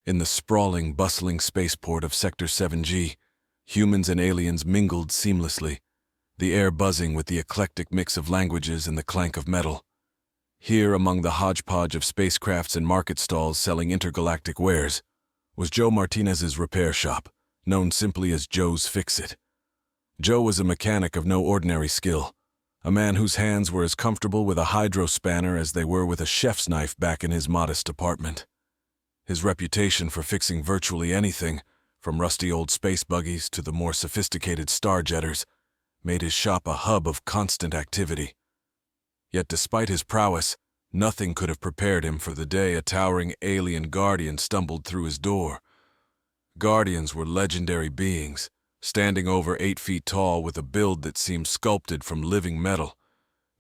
In the sprawling, bustling spaceport of Sector 7G, humans and aliens mingled seamlessly, the air buzzing with the eclectic mix of languages and the clank of metal. Here, among the hodgepodge of spacecrafts and market stalls selling intergalactic wares, was Joe Martinez's repair shop, known simply as Joe's Fix-It. Joe was a mechanic of no ordinary skill, a man whose hands were as comfortable with a hydro spanner as they were with a chef's knife back in his modest apartment. His reputation for fixing virtually anything, from rusty old space buggies to the more sophisticated starjetters, made his shop a hub of constant activity. Yet despite his prowess, nothing could have prepared him for the day a towering alien guardian stumbled through his door. Guardians were legendary beings, standing over 8 feet tall with a build that seemed sculpted from living metal,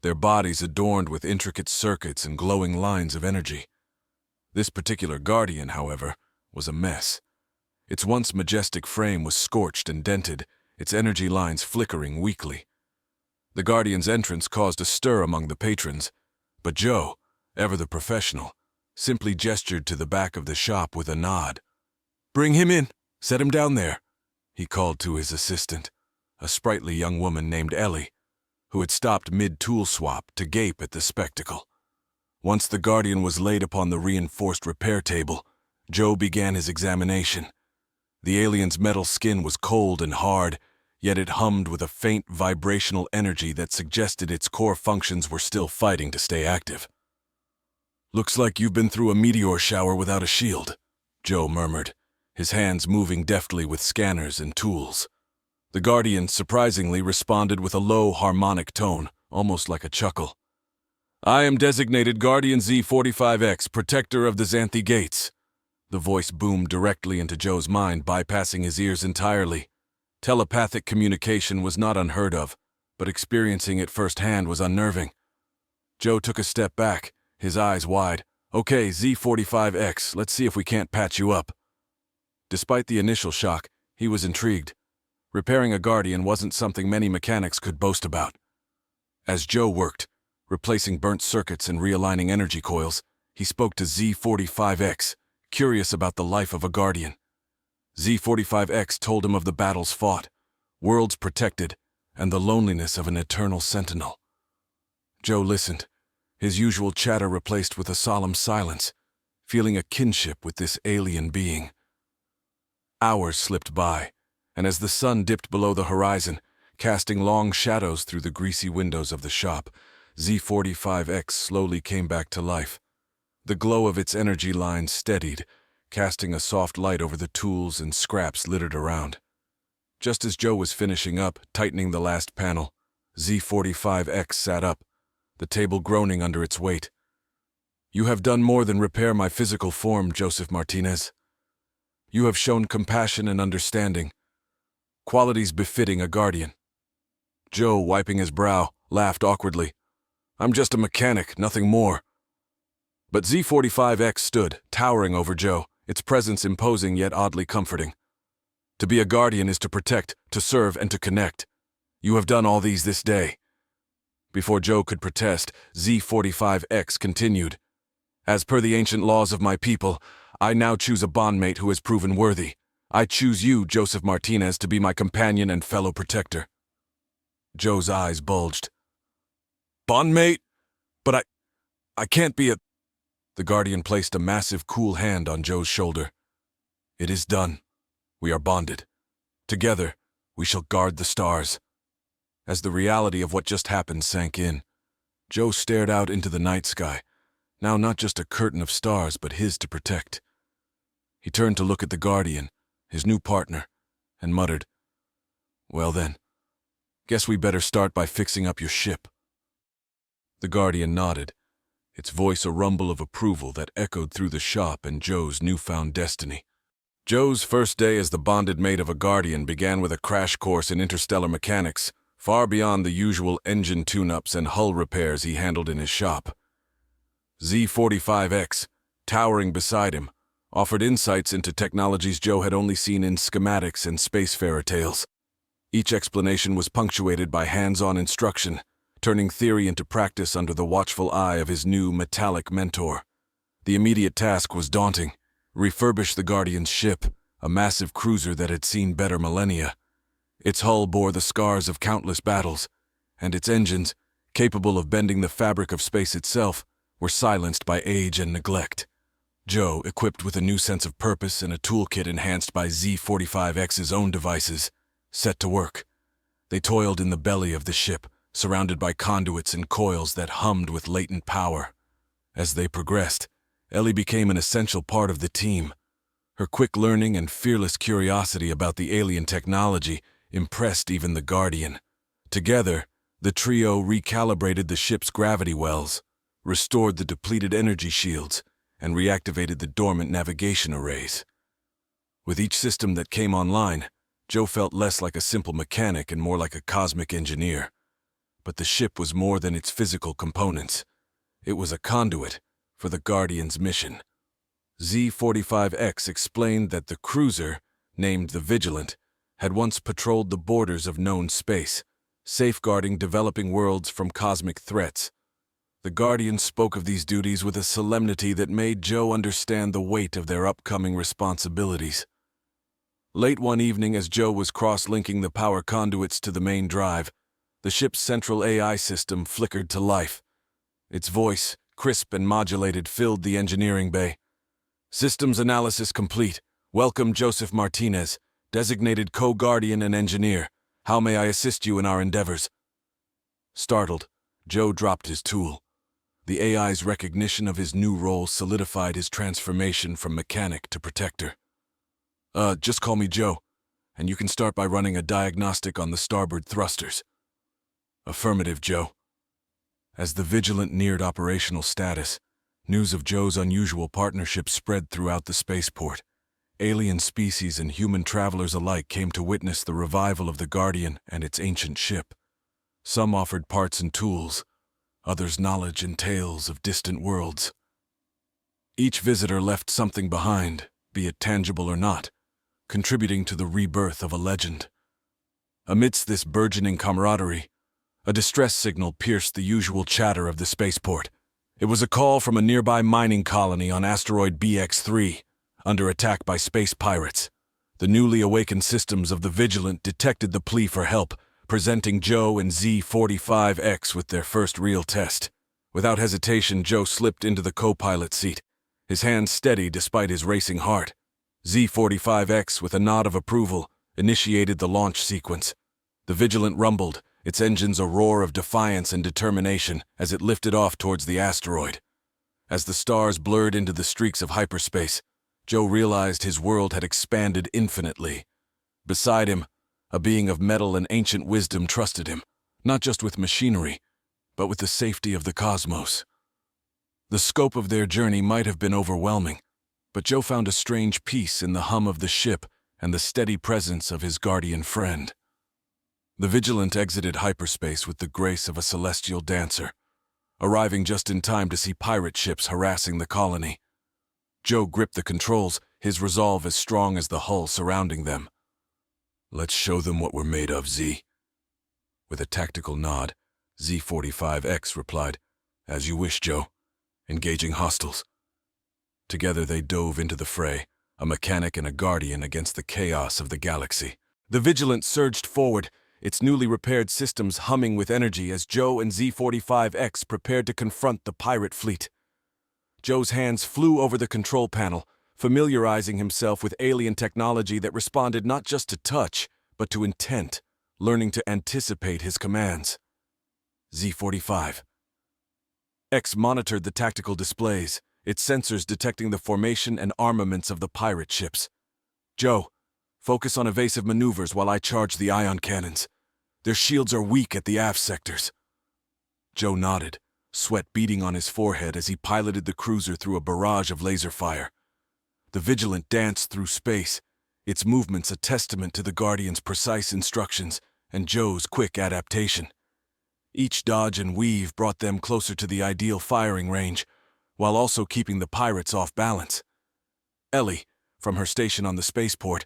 their bodies adorned with intricate circuits and glowing lines of energy. This particular guardian, however, was a mess. Its once majestic frame was scorched and dented, its energy lines flickering weakly. The guardian's entrance caused a stir among the patrons, but Joe, ever the professional, simply gestured to the back of the shop with a nod. "Bring him in. Set him down there," he called to his assistant, a sprightly young woman named Ellie, who had stopped mid-tool swap to gape at the spectacle. Once the guardian was laid upon the reinforced repair table, Joe began his examination. The alien's metal skin was cold and hard, yet it hummed with a faint vibrational energy that suggested its core functions were still fighting to stay active. "Looks like you've been through a meteor shower without a shield," Joe murmured, his hands moving deftly with scanners and tools. The guardian surprisingly responded with a low harmonic tone, almost like a chuckle. "I am designated Guardian Z45X, protector of the Xanthi Gates." The voice boomed directly into Joe's mind, bypassing his ears entirely. Telepathic communication was not unheard of, but experiencing it firsthand was unnerving. Joe took a step back, his eyes wide. "Okay, Z45X, let's see if we can't patch you up." Despite the initial shock, he was intrigued. Repairing a guardian wasn't something many mechanics could boast about. As Joe worked, replacing burnt circuits and realigning energy coils, he spoke to Z45X, curious about the life of a guardian. Z45X told him of the battles fought, worlds protected, and the loneliness of an eternal sentinel. Joe listened, his usual chatter replaced with a solemn silence, feeling a kinship with this alien being. Hours slipped by, and as the sun dipped below the horizon, casting long shadows through the greasy windows of the shop, Z45X slowly came back to life. The glow of its energy lines steadied, casting a soft light over the tools and scraps littered around. Just as Joe was finishing up, tightening the last panel, Z45X sat up, the table groaning under its weight. "You have done more than repair my physical form, Joseph Martinez. You have shown compassion and understanding, qualities befitting a guardian." Joe, wiping his brow, laughed awkwardly. "I'm just a mechanic, nothing more." But Z45X stood, towering over Joe, its presence imposing yet oddly comforting. "To be a guardian is to protect, to serve, and to connect. You have done all these this day." Before Joe could protest, Z45X continued. "As per the ancient laws of my people, I now choose a bondmate who has proven worthy. I choose you, Joseph Martinez, to be my companion and fellow protector." Joe's eyes bulged. "Bondmate? But I can't be a—" The guardian placed a massive, cool hand on Joe's shoulder. "It is done. We are bonded. Together, we shall guard the stars." As the reality of what just happened sank in, Joe stared out into the night sky, now not just a curtain of stars, but his to protect. He turned to look at the guardian, his new partner, and muttered, "Well then, guess we better start by fixing up your ship." The guardian nodded, its voice a rumble of approval that echoed through the shop and Joe's newfound destiny. Joe's first day as the bonded mate of a guardian began with a crash course in interstellar mechanics, far beyond the usual engine tune-ups and hull repairs he handled in his shop. Z45X, towering beside him, offered insights into technologies Joe had only seen in schematics and spacefarer tales. Each explanation was punctuated by hands-on instruction, turning theory into practice under the watchful eye of his new metallic mentor. The immediate task was daunting, Refurbish the Guardian's ship, a massive cruiser that had seen better millennia. Its hull bore the scars of countless battles, and its engines, capable of bending the fabric of space itself, were silenced by age and neglect. Joe, equipped with a new sense of purpose and a toolkit enhanced by Z-45X's own devices, set to work. They toiled in the belly of the ship, surrounded by conduits and coils that hummed with latent power. As they progressed, Ellie became an essential part of the team. Her quick learning and fearless curiosity about the alien technology impressed even the Guardian. Together, the trio recalibrated the ship's gravity wells, restored the depleted energy shields, and reactivated the dormant navigation arrays. With each system that came online, Joe felt less like a simple mechanic and more like a cosmic engineer. But the ship was more than its physical components. It was a conduit for the Guardian's mission. Z-45X explained that the cruiser, named the Vigilant, had once patrolled the borders of known space, safeguarding developing worlds from cosmic threats. The Guardian spoke of these duties with a solemnity that made Joe understand the weight of their upcoming responsibilities. Late one evening, as Joe was cross-linking the power conduits to the main drive, the ship's central AI system flickered to life. Its voice, crisp and modulated, filled the engineering bay. "Systems analysis complete. Welcome, Joseph Martinez, designated co-guardian and engineer. How may I assist you in our endeavors?" Startled, Joe dropped his tool. The AI's recognition of his new role solidified his transformation from mechanic to protector. Just call me Joe, and you can start by running a diagnostic on the starboard thrusters." "Affirmative, Joe." As the Vigilant neared operational status, news of Joe's unusual partnership spread throughout the spaceport. Alien species and human travelers alike came to witness the revival of the Guardian and its ancient ship. Some offered parts and tools, others knowledge and tales of distant worlds. Each visitor left something behind, be it tangible or not, contributing to the rebirth of a legend. Amidst this burgeoning camaraderie, a distress signal pierced the usual chatter of the spaceport. It was a call from a nearby mining colony on asteroid BX-3, under attack by space pirates. The newly awakened systems of the Vigilant detected the plea for help, presenting Joe and Z-45X with their first real test. Without hesitation, Joe slipped into the co-pilot seat, his hands steady despite his racing heart. Z-45X, with a nod of approval, initiated the launch sequence. The Vigilant rumbled, its engines a roar of defiance and determination as it lifted off towards the asteroid. As the stars blurred into the streaks of hyperspace, Joe realized his world had expanded infinitely. Beside him, a being of metal and ancient wisdom trusted him, not just with machinery, but with the safety of the cosmos. The scope of their journey might have been overwhelming, but Joe found a strange peace in the hum of the ship and the steady presence of his guardian friend. The Vigilant exited hyperspace with the grace of a celestial dancer, arriving just in time to see pirate ships harassing the colony. Joe gripped the controls, his resolve as strong as the hull surrounding them. "Let's show them what we're made of, Z." With a tactical nod, Z-45X replied, "As you wish, Joe." Engaging hostiles. Together they dove into the fray, a mechanic and a guardian against the chaos of the galaxy. The Vigilant surged forward, its newly repaired systems humming with energy as Joe and Z-45X prepared to confront the pirate fleet. Joe's hands flew over the control panel, familiarizing himself with alien technology that responded not just to touch, but to intent, learning to anticipate his commands. Z-45X monitored the tactical displays, its sensors detecting the formation and armaments of the pirate ships. "Joe, focus on evasive maneuvers while I charge the ion cannons. Their shields are weak at the aft sectors." Joe nodded, sweat beading on his forehead as he piloted the cruiser through a barrage of laser fire. The Vigilant danced through space, its movements a testament to the Guardian's precise instructions and Joe's quick adaptation. Each dodge and weave brought them closer to the ideal firing range, while also keeping the pirates off balance. Ellie, from her station on the spaceport,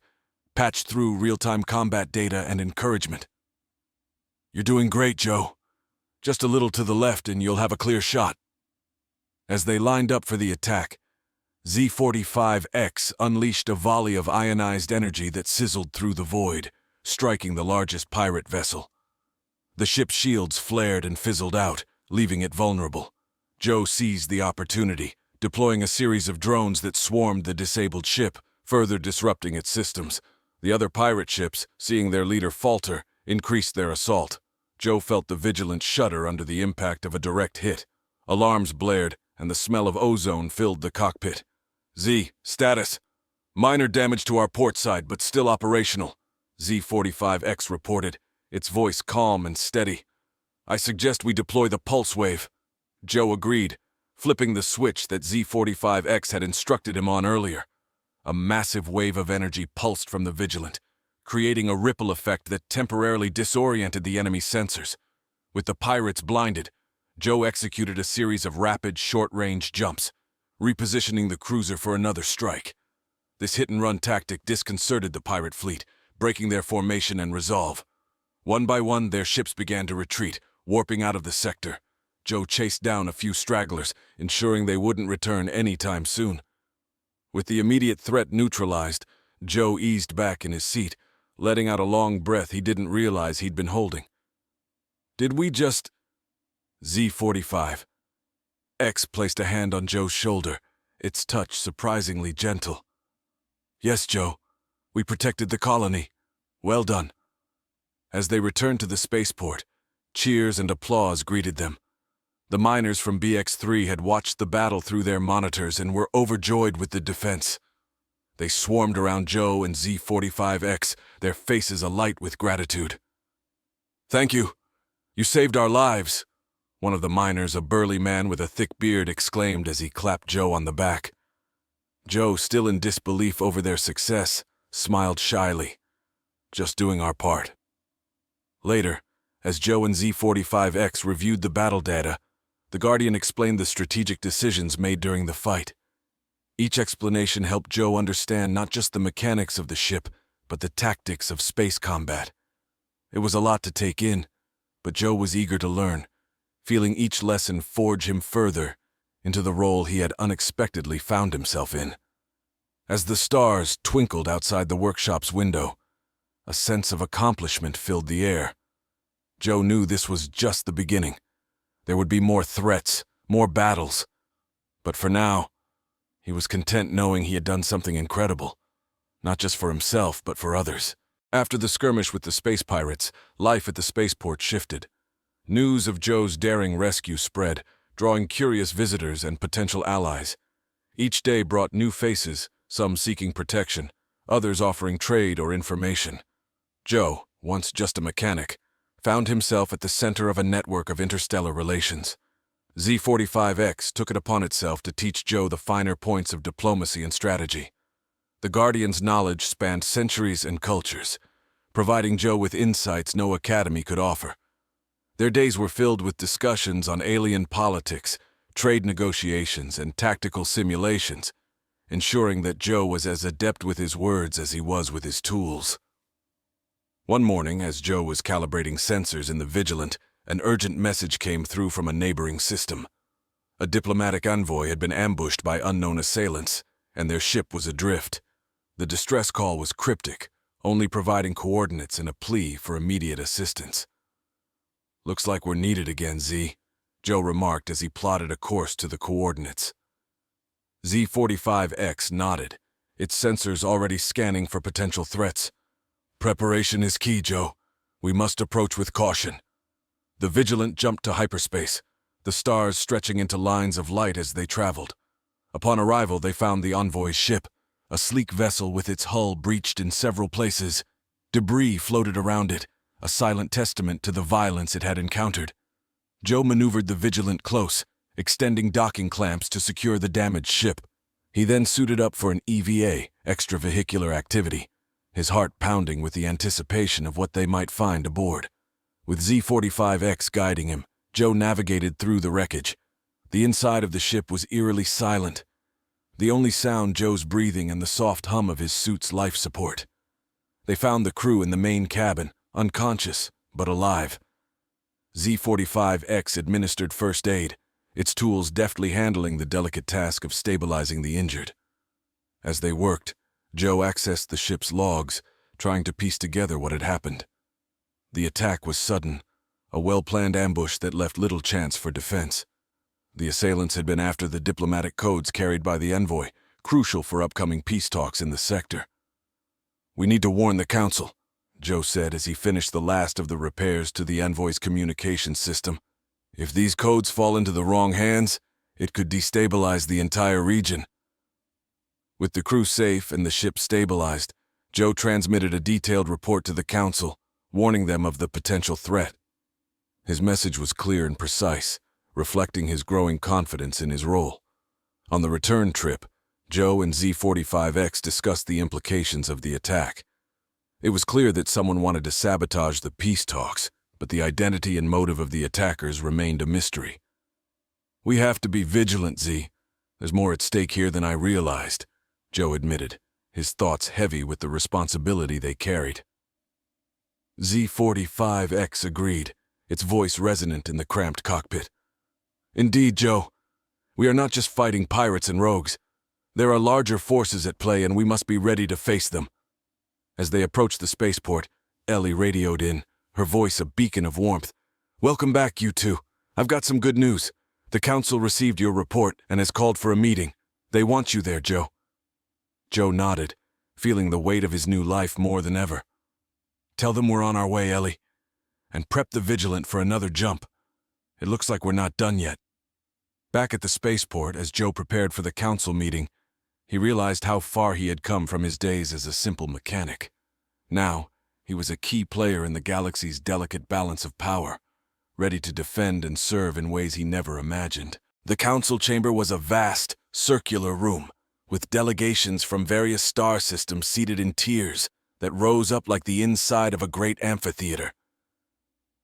patched through real-time combat data and encouragement. "You're doing great, Joe. Just a little to the left and you'll have a clear shot." As they lined up for the attack, Z-45X unleashed a volley of ionized energy that sizzled through the void, striking the largest pirate vessel. The ship's shields flared and fizzled out, leaving it vulnerable. Joe seized the opportunity, deploying a series of drones that swarmed the disabled ship, further disrupting its systems. The other pirate ships, seeing their leader falter, increased their assault. Joe felt the Vigilant shudder under the impact of a direct hit. Alarms blared, and the smell of ozone filled the cockpit. Z, status. Minor damage to our port side, but still operational, Z-45X reported, its voice calm and steady. I suggest we deploy the pulse wave. Joe agreed, flipping the switch that Z-45X had instructed him on earlier. A massive wave of energy pulsed from the Vigilant, creating a ripple effect that temporarily disoriented the enemy's sensors. With the pirates blinded, Joe executed a series of rapid, short-range jumps, repositioning the cruiser for another strike. This hit-and-run tactic disconcerted the pirate fleet, breaking their formation and resolve. One by one, their ships began to retreat, warping out of the sector. Joe chased down a few stragglers, ensuring they wouldn't return anytime soon. With the immediate threat neutralized, Joe eased back in his seat, letting out a long breath he didn't realize he'd been holding. Did we just... Z-45. X placed a hand on Joe's shoulder, its touch surprisingly gentle. Yes, Joe. We protected the colony. Well done. As they returned to the spaceport, cheers and applause greeted them. The miners from BX-3 had watched the battle through their monitors and were overjoyed with the defense. They swarmed around Joe and Z-45X, their faces alight with gratitude. Thank you. You saved our lives, one of the miners, a burly man with a thick beard, exclaimed as he clapped Joe on the back. Joe, still in disbelief over their success, smiled shyly. Just doing our part. Later, as Joe and Z-45X reviewed the battle data, the Guardian explained the strategic decisions made during the fight. Each explanation helped Joe understand not just the mechanics of the ship, but the tactics of space combat. It was a lot to take in, but Joe was eager to learn, feeling each lesson forge him further into the role he had unexpectedly found himself in. As the stars twinkled outside the workshop's window, a sense of accomplishment filled the air. Joe knew this was just the beginning. There would be more threats, more battles. But for now, he was content knowing he had done something incredible, not just for himself, but for others. After the skirmish with the space pirates, life at the spaceport shifted. News of Joe's daring rescue spread, drawing curious visitors and potential allies. Each day brought new faces, some seeking protection, others offering trade or information. Joe, once just a mechanic, found himself at the center of a network of interstellar relations. Z-45X took it upon itself to teach Joe the finer points of diplomacy and strategy. The Guardian's knowledge spanned centuries and cultures, providing Joe with insights no academy could offer. Their days were filled with discussions on alien politics, trade negotiations, and tactical simulations, ensuring that Joe was as adept with his words as he was with his tools. One morning, as Joe was calibrating sensors in the Vigilant, an urgent message came through from a neighboring system. A diplomatic envoy had been ambushed by unknown assailants, and their ship was adrift. The distress call was cryptic, only providing coordinates and a plea for immediate assistance. Looks like we're needed again, Z, Joe remarked as he plotted a course to the coordinates. Z-45X nodded, its sensors already scanning for potential threats. Preparation is key, Joe. We must approach with caution. The Vigilant jumped to hyperspace, the stars stretching into lines of light as they traveled. Upon arrival, they found the envoy's ship, a sleek vessel with its hull breached in several places. Debris floated around it, a silent testament to the violence it had encountered. Joe maneuvered the Vigilant close, extending docking clamps to secure the damaged ship. He then suited up for an EVA, extravehicular activity, his heart pounding with the anticipation of what they might find aboard. With Z-45X guiding him, Joe navigated through the wreckage. The inside of the ship was eerily silent, the only sound Joe's breathing and the soft hum of his suit's life support. They found the crew in the main cabin, unconscious, but alive. Z-45X administered first aid, its tools deftly handling the delicate task of stabilizing the injured. As they worked, Joe accessed the ship's logs, trying to piece together what had happened. The attack was sudden, a well-planned ambush that left little chance for defense. The assailants had been after the diplomatic codes carried by the envoy, crucial for upcoming peace talks in the sector. "We need to warn the Council," Joe said as he finished the last of the repairs to the envoy's communication system. "If these codes fall into the wrong hands, it could destabilize the entire region." With the crew safe and the ship stabilized, Joe transmitted a detailed report to the Council, warning them of the potential threat. His message was clear and precise, reflecting his growing confidence in his role. On the return trip, Joe and Z45X discussed the implications of the attack. It was clear that someone wanted to sabotage the peace talks, but the identity and motive of the attackers remained a mystery. "We have to be vigilant, Z. There's more at stake here than I realized," Joe admitted, his thoughts heavy with the responsibility they carried. Z45X agreed, its voice resonant in the cramped cockpit. "Indeed, Joe. We are not just fighting pirates and rogues. There are larger forces at play, and we must be ready to face them." As they approached the spaceport, Ellie radioed in, her voice a beacon of warmth. "Welcome back, you two. I've got some good news. The Council received your report and has called for a meeting. They want you there, Joe." Joe nodded, feeling the weight of his new life more than ever. "Tell them we're on our way, Ellie. And prep the Vigilant for another jump. It looks like we're not done yet." Back at the spaceport, as Joe prepared for the Council meeting, he realized how far he had come from his days as a simple mechanic. Now, he was a key player in the galaxy's delicate balance of power, ready to defend and serve in ways he never imagined. The Council chamber was a vast, circular room, with delegations from various star systems seated in tiers that rose up like the inside of a great amphitheater.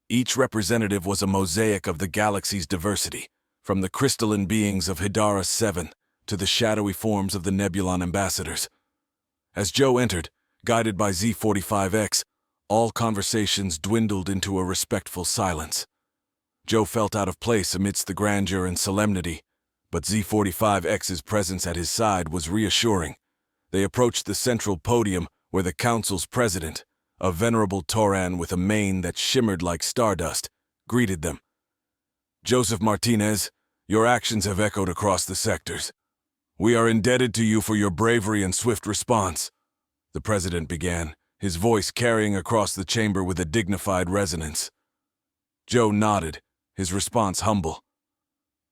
Each representative was a mosaic of the galaxy's diversity, from the crystalline beings of Hidara 7 to the shadowy forms of the Nebulon ambassadors. As Joe entered, guided by Z45X, all conversations dwindled into a respectful silence. Joe felt out of place amidst the grandeur and solemnity, but Z45X's presence at his side was reassuring. They approached the central podium where the Council's president, a venerable Tauran with a mane that shimmered like stardust, greeted them. "Joseph Martinez, your actions have echoed across the sectors. We are indebted to you for your bravery and swift response," the president began, his voice carrying across the chamber with a dignified resonance. Joe nodded, his response humble.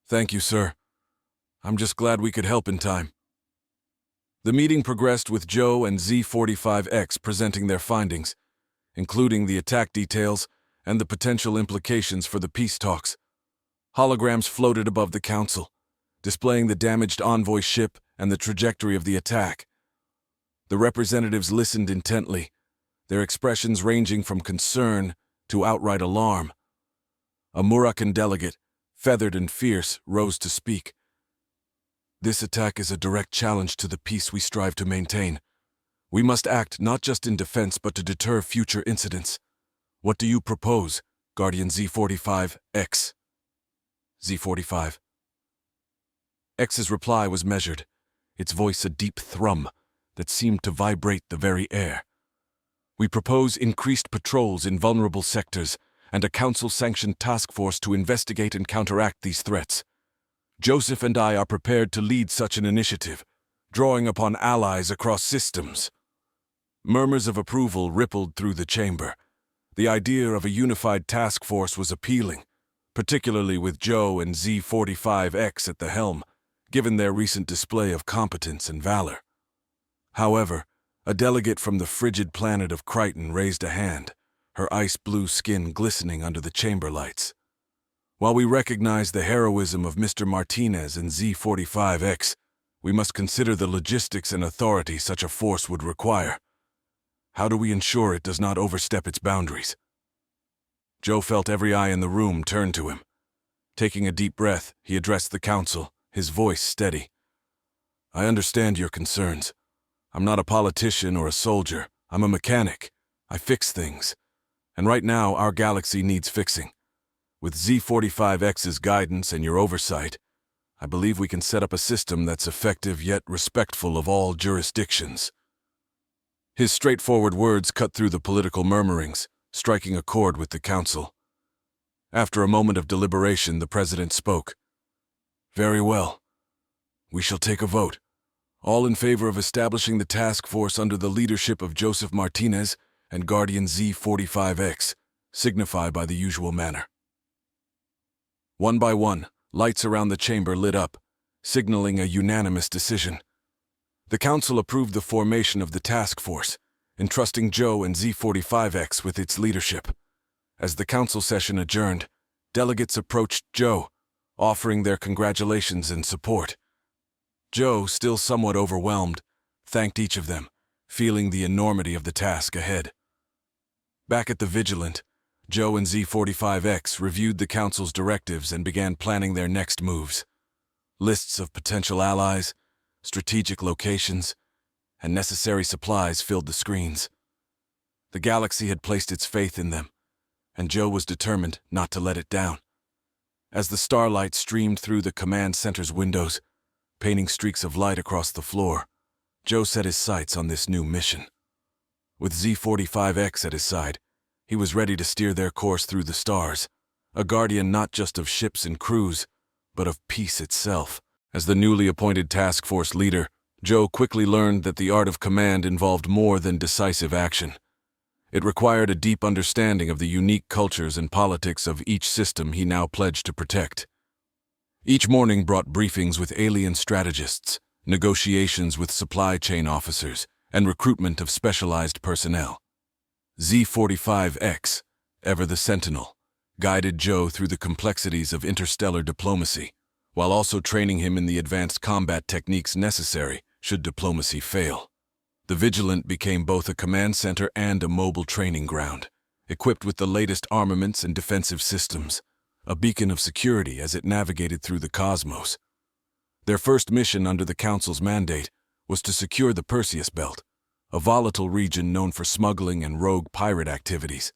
"Thank you, sir. I'm just glad we could help in time." The meeting progressed with Joe and Z45X presenting their findings, including the attack details and the potential implications for the peace talks. Holograms floated above the Council, displaying the damaged envoy ship and the trajectory of the attack. The representatives listened intently, their expressions ranging from concern to outright alarm. A Murakan delegate, feathered and fierce, rose to speak. "This attack is a direct challenge to the peace we strive to maintain. We must act not just in defense but to deter future incidents. What do you propose, Guardian Z45X?" Z45. X's reply was measured, its voice a deep thrum that seemed to vibrate the very air. "We propose increased patrols in vulnerable sectors and a Council-sanctioned task force to investigate and counteract these threats. Joseph and I are prepared to lead such an initiative, drawing upon allies across systems." Murmurs of approval rippled through the chamber. The idea of a unified task force was appealing, particularly with Joe and Z45X at the helm, given their recent display of competence and valor. However, a delegate from the frigid planet of Crichton raised a hand, her ice-blue skin glistening under the chamber lights. "While we recognize the heroism of Mr. Martinez and Z45X, we must consider the logistics and authority such a force would require. How do we ensure it does not overstep its boundaries?" Joe felt every eye in the room turn to him. Taking a deep breath, he addressed the Council, his voice steady. "I understand your concerns. I'm not a politician or a soldier. I'm a mechanic. I fix things. And right now, our galaxy needs fixing. With Z45X's guidance and your oversight, I believe we can set up a system that's effective yet respectful of all jurisdictions." His straightforward words cut through the political murmurings, striking a chord with the council. After a moment of deliberation, the president spoke. "Very well. We shall take a vote. All in favor of establishing the task force under the leadership of Joseph Martinez and Guardian Z45X, signify by the usual manner." One by one, lights around the chamber lit up, signaling a unanimous decision. The council approved the formation of the task force, entrusting Joe and Z45X with its leadership. As the council session adjourned, delegates approached Joe, offering their congratulations and support. Joe, still somewhat overwhelmed, thanked each of them, feeling the enormity of the task ahead. Back at the Vigilant, Joe and Z45X reviewed the council's directives and began planning their next moves. Lists of potential allies, strategic locations, and necessary supplies filled the screens. The galaxy had placed its faith in them, and Joe was determined not to let it down. As the starlight streamed through the command center's windows, painting streaks of light across the floor, Joe set his sights on this new mission. With Z45X at his side, he was ready to steer their course through the stars, a guardian not just of ships and crews, but of peace itself. As the newly appointed task force leader, Joe quickly learned that the art of command involved more than decisive action. It required a deep understanding of the unique cultures and politics of each system he now pledged to protect. Each morning brought briefings with alien strategists, negotiations with supply chain officers, and recruitment of specialized personnel. Z45X, ever the sentinel, guided Joe through the complexities of interstellar diplomacy, while also training him in the advanced combat techniques necessary should diplomacy fail. The Vigilant became both a command center and a mobile training ground, equipped with the latest armaments and defensive systems, a beacon of security as it navigated through the cosmos. Their first mission under the Council's mandate was to secure the Perseus Belt, a volatile region known for smuggling and rogue pirate activities.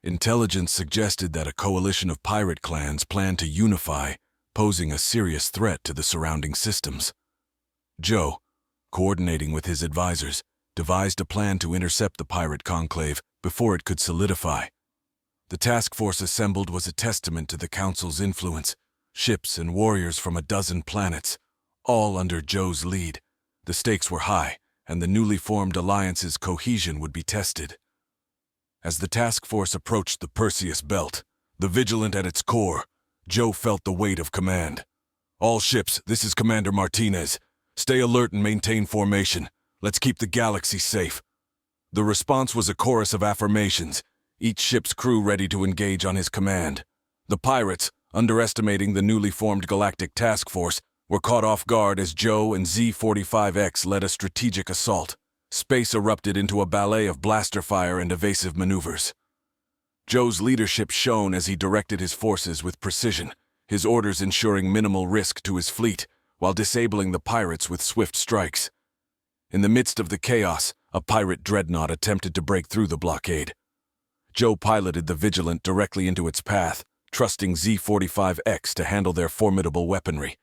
Intelligence suggested that a coalition of pirate clans planned to unify, posing a serious threat to the surrounding systems. Joe, coordinating with his advisors, devised a plan to intercept the pirate conclave before it could solidify. The task force assembled was a testament to the Council's influence, ships and warriors from a dozen planets, all under Joe's lead. The stakes were high, and the newly formed alliance's cohesion would be tested. As the task force approached the Perseus Belt, the Vigilant at its core, Joe felt the weight of command. "All ships, this is Commander Martinez. Stay alert and maintain formation. Let's keep the galaxy safe." The response was a chorus of affirmations, each ship's crew ready to engage on his command. The pirates, underestimating the newly formed galactic task force, were caught off guard as Joe and Z45X led a strategic assault. Space erupted into a ballet of blaster fire and evasive maneuvers. Joe's leadership shone as he directed his forces with precision, his orders ensuring minimal risk to his fleet, while disabling the pirates with swift strikes. In the midst of the chaos, a pirate dreadnought attempted to break through the blockade. Joe piloted the Vigilant directly into its path, trusting Z45X to handle their formidable weaponry.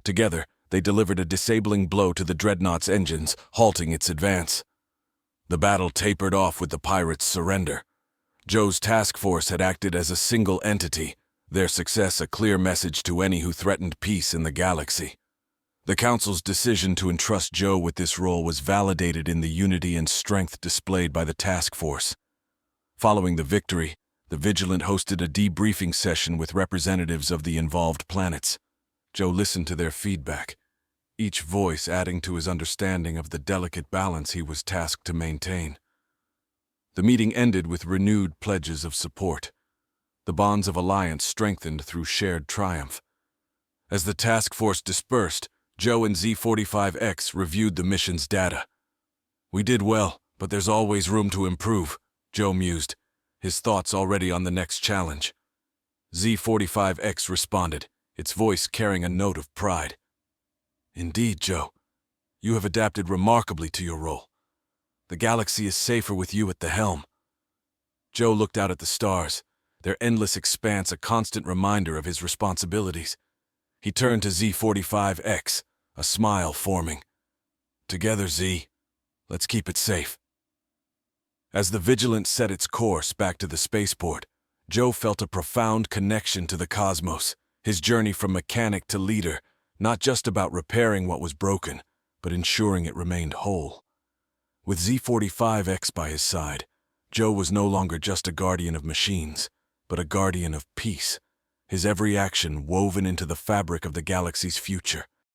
Together, they delivered a disabling blow to the dreadnought's engines, halting its advance. The battle tapered off with the pirates' surrender. Joe's task force had acted as a single entity, their success a clear message to any who threatened peace in the galaxy. The Council's decision to entrust Joe with this role was validated in the unity and strength displayed by the task force. Following the victory, the Vigilant hosted a debriefing session with representatives of the involved planets. Joe listened to their feedback, each voice adding to his understanding of the delicate balance he was tasked to maintain. The meeting ended with renewed pledges of support. The bonds of alliance strengthened through shared triumph. As the task force dispersed, Joe and Z45X reviewed the mission's data. "We did well, but there's always room to improve," Joe mused, his thoughts already on the next challenge. Z45X responded, its voice carrying a note of pride. "Indeed, Joe, you have adapted remarkably to your role. The galaxy is safer with you at the helm." Joe looked out at the stars, their endless expanse a constant reminder of his responsibilities. He turned to Z45X, a smile forming. Together, Z. Let's keep it safe. As the Vigilant set its course back to the spaceport, Joe felt a profound connection to the cosmos, his journey from mechanic to leader, not just about repairing what was broken, but ensuring it remained whole. With Z45X by his side, Joe was no longer just a guardian of machines, but a guardian of peace, his every action woven into the fabric of the galaxy's future.